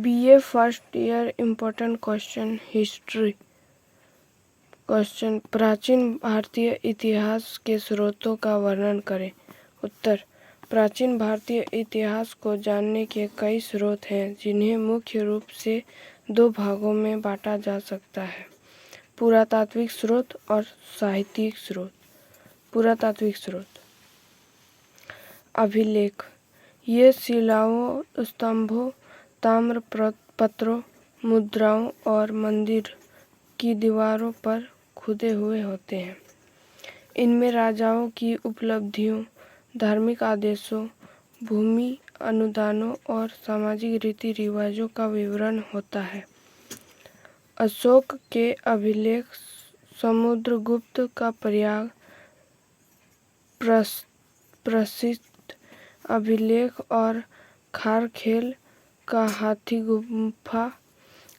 BA first year important question history question प्राचीन भारतीय इतिहास के स्रोतों का वर्णन करें। उत्तर प्राचीन भारतीय इतिहास को जानने के कई स्रोत हैं जिन्हें मुख्य रूप से दो भागों में बांटा जा सकता है, पुरातात्विक स्रोत और साहित्यिक स्रोत। पुरातात्विक स्रोत अभिलेख, ये शिलाओं, स्तंभों, ताम्र पत्रों, मुद्राओं और मंदिर की दीवारों पर खुदे हुए होते हैं। इनमें राजाओं की उपलब्धियों, धार्मिक आदेशों, भूमि अनुदानों और सामाजिक रीति रिवाजों का विवरण होता है। अशोक के अभिलेख, समुद्रगुप्त का प्रयाग प्रसिद्ध अभिलेख और खारखेल का हाथी गुफा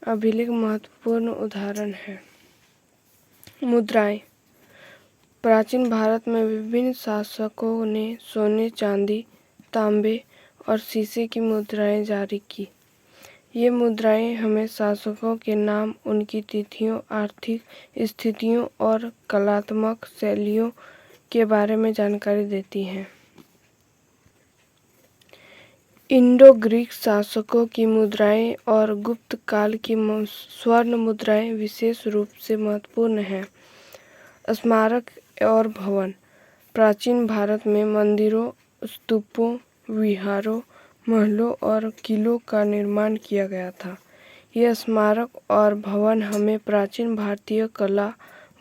अभिलेख महत्वपूर्ण उदाहरण हैं। मुद्राएं, प्राचीन भारत में विभिन्न शासकों ने सोने, चांदी, तांबे और शीशे की मुद्राएं जारी की। ये मुद्राएं हमें शासकों के नाम, उनकी तिथियों, आर्थिक स्थितियों और कलात्मक शैलियों के बारे में जानकारी देती हैं। इंडो ग्रीक शासकों की मुद्राएं और गुप्त काल की स्वर्ण मुद्राएं विशेष रूप से महत्वपूर्ण हैं। स्मारक और भवन, प्राचीन भारत में मंदिरों, स्तूपों, विहारों, महलों और किलों का निर्माण किया गया था। ये स्मारक और भवन हमें प्राचीन भारतीय कला,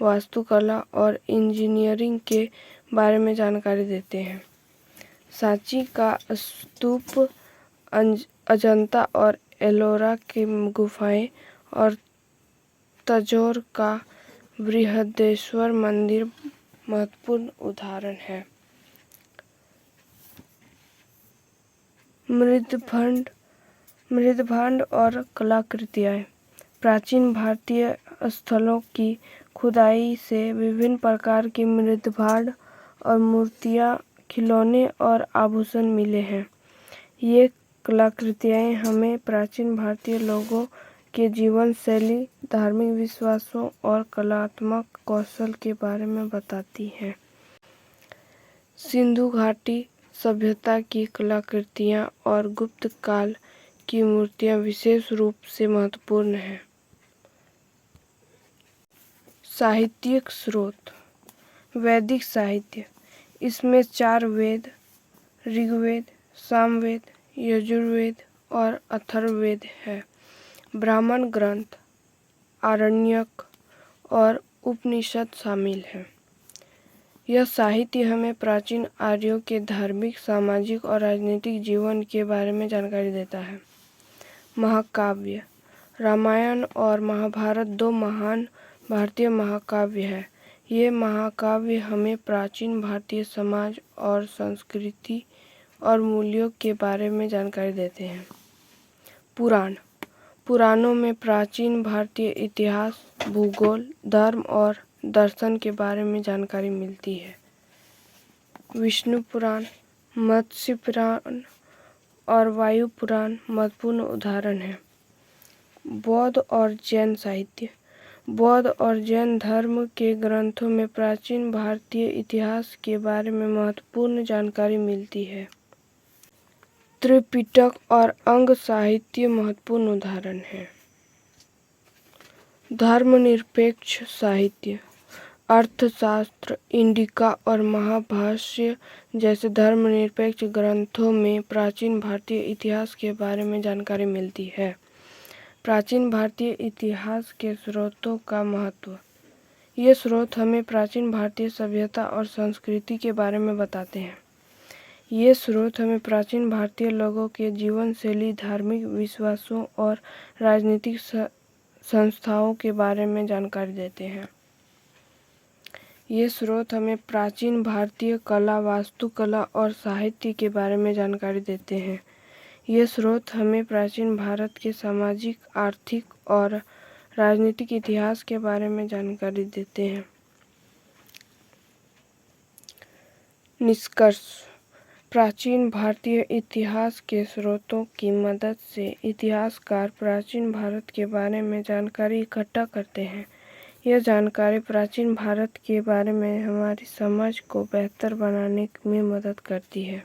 वास्तुकला और इंजीनियरिंग के बारे में जानकारी देते हैं। सांची का स्तूप, अजंता और एलोरा की गुफाएं और तंजौर का बृहदेश्वर मंदिर महत्वपूर्ण उदाहरण हैं। मृदभांड और कलाकृतियाँ, प्राचीन भारतीय स्थलों की खुदाई से विभिन्न प्रकार की मृदभांड और मूर्तियाँ, खिलौने और आभूषण मिले हैं। ये कलाकृतियाँ हमें प्राचीन भारतीय लोगों के जीवन शैली, धार्मिक विश्वासों और कलात्मक कौशल के बारे में बताती हैं। सिंधु घाटी सभ्यता की कलाकृतियाँ और गुप्त काल की मूर्तियाँ विशेष रूप से महत्वपूर्ण हैं। साहित्यिक स्रोत, वैदिक साहित्य, इसमें 4 वेद, ऋग्वेद, सामवेद, यजुर्वेद और अथर्ववेद है। ब्राह्मण ग्रंथ, आरण्यक और उपनिषद शामिल हैं। यह साहित्य हमें प्राचीन आर्यों के धार्मिक, सामाजिक और राजनीतिक जीवन के बारे में जानकारी देता है। महाकाव्य, रामायण और महाभारत 2 महान भारतीय महाकाव्य हैं। ये महाकाव्य हमें प्राचीन भारतीय समाज और संस्कृति और मूल्यों के बारे में जानकारी देते हैं। पुराण, पुराणों में प्राचीन भारतीय इतिहास, भूगोल, धर्म और दर्शन के बारे में जानकारी मिलती है। विष्णु पुराण, मत्स्य पुराण और वायु पुराण महत्वपूर्ण उदाहरण हैं। बौद्ध और जैन साहित्य, बौद्ध और जैन धर्म के ग्रंथों में प्राचीन भारतीय इतिहास के बारे में महत्वपूर्ण जानकारी मिलती है। त्रिपिटक और अंग साहित्य महत्वपूर्ण उदाहरण हैं। धर्मनिरपेक्ष साहित्य, अर्थशास्त्र, इंडिका और महाभाष्य जैसे धर्मनिरपेक्ष ग्रंथों में प्राचीन भारतीय इतिहास के बारे में जानकारी मिलती है। प्राचीन भारतीय इतिहास के स्रोतों का महत्व, ये स्रोत हमें प्राचीन भारतीय सभ्यता और संस्कृति के बारे में बताते हैं। ये स्रोत हमें प्राचीन भारतीय लोगों के जीवन शैली, धार्मिक विश्वासों और राजनीतिक संस्थाओं के बारे में जानकारी देते हैं। ये स्रोत हमें प्राचीन भारतीय कला, वास्तुकला और साहित्य के बारे में जानकारी देते हैं। ये स्रोत हमें प्राचीन भारत के सामाजिक, आर्थिक और राजनीतिक इतिहास के बारे में जानकारी देते हैं। निष्कर्ष, प्राचीन भारतीय इतिहास के स्रोतों की मदद से इतिहासकार प्राचीन भारत के बारे में जानकारी इकट्ठा करते हैं। यह जानकारी प्राचीन भारत के बारे में हमारी समझ को बेहतर बनाने में मदद करती है।